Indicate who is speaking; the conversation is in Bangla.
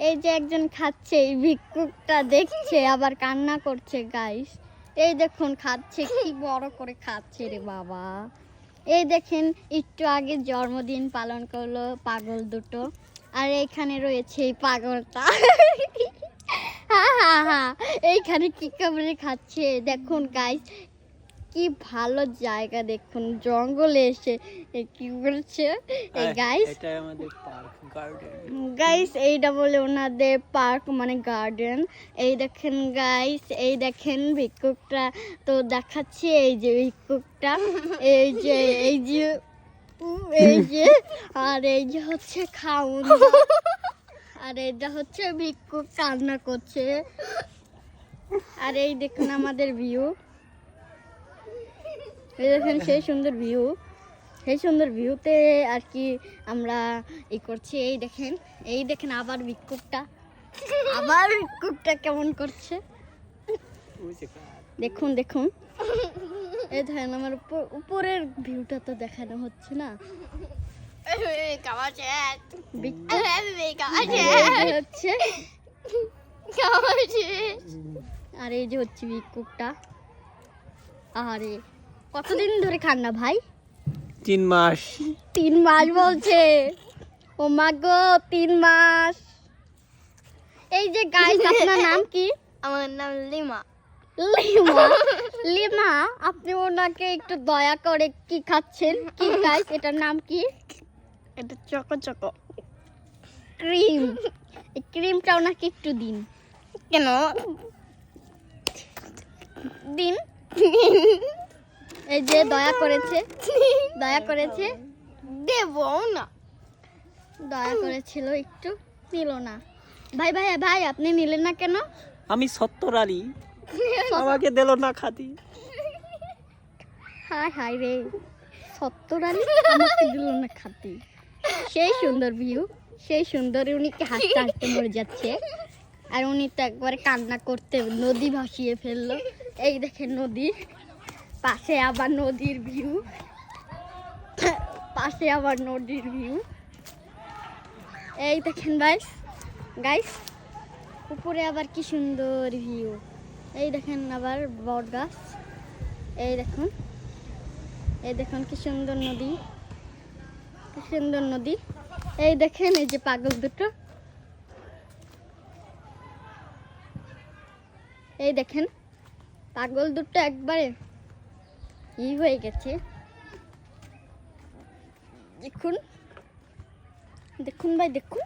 Speaker 1: এই যে একজন খাচ্ছে, এই ভিক্ষুকটা দেখছে আবার কান্না করছে গাইস। এই দেখুন খাচ্ছে, কি বড় করে খাচ্ছে রে বাবা। এই দেখেন একটু আগে জন্মদিন পালন করলো পাগল দুটো, আর এইখানে রয়েছে এই পাগলটা। হা হা হা, এইখানে কি করে খাচ্ছে দেখুন গাইস। কি ভালো জায়গা দেখুন, জঙ্গলে এসে কি করছে এই গাইস।
Speaker 2: এটা আমাদের পার্ক গার্ডেন
Speaker 1: গাইস এইটা বলে ওনাদের পার্ক মানে গার্ডেন। এই দেখেন গাইস, এই দেখেন ভিক্ষুকটা তো দেখাচ্ছে, এই যে ভিক্ষুকটা, এই যে এই যে এই যে, আর এই যে হচ্ছে খাউন, আর এটা হচ্ছে ভিক্ষুক কান্না করছে। আর এই দেখুন আমাদের ভিউ, এই দেখেন সেই সুন্দর ভিউ, সেই সুন্দর ভিউতে আর কি আমরা ই করছি। এই দেখেন আবার ভিক্ষুকটা, আবার ভিক্ষুকটা কেমন করছে দেখুন দেখুন। এই দেখেন আমার উপরের ভিউটা তো দেখানো হচ্ছে না। হচ্ছে আর এই যে হচ্ছে ভিক্ষুকটা। আরে কতদিন ধরে খান না ভাই?
Speaker 2: 3 মাস।
Speaker 1: 3 মাস বলছে, ও মা গো 3 মাস। এই যে গাইস আপনার নাম কি?
Speaker 3: আমার নাম লিমা।
Speaker 1: লিমা, লিমা আপনি ওনাকে একটু দয়া করে কি খাচ্ছেন কি গাইস, এটার নাম কি?
Speaker 3: এটা চকো চকো
Speaker 1: ক্রিম। এই ক্রিমটা ওনাকে একটু দিন।
Speaker 3: কেন
Speaker 1: দিন। এই যে দয়া করেছে, দয়া করেছে,
Speaker 3: দেব না।
Speaker 1: দয়া করেছিল একটু, নিল না। ভাই ভাই ভাই আপনি নিলেন না কেন?
Speaker 2: আমি সত্তর আলী, আমাকে দিল না খাতি।
Speaker 1: হাই হাই রে, 70 আলী আমাকে দিল না খাতি। সেই সুন্দর ভিউ, সেই সুন্দর। উনি কি হাসতে হাসতে মরে যাচ্ছে, আর উনি তো একবারে কান্না করতে নদী ভাসিয়ে ফেললো। এই দেখেন নদী, পাশে আবার নদীর ভিউ, পাশে আবার নদীর ভিউ। এই দেখেন গাইস, গাইস উপরে আবার কি সুন্দর ভিউ। এই দেখেন আবার বট গাছ, এই দেখুন, এই দেখুন কি সুন্দর নদী, কি সুন্দর নদী। এই দেখেন এই যে পাগল দুটো, এই দেখেন পাগল দুটো একবারে ই হয়ে গেছে। দেখুন দেখুন ভাই দেখুন।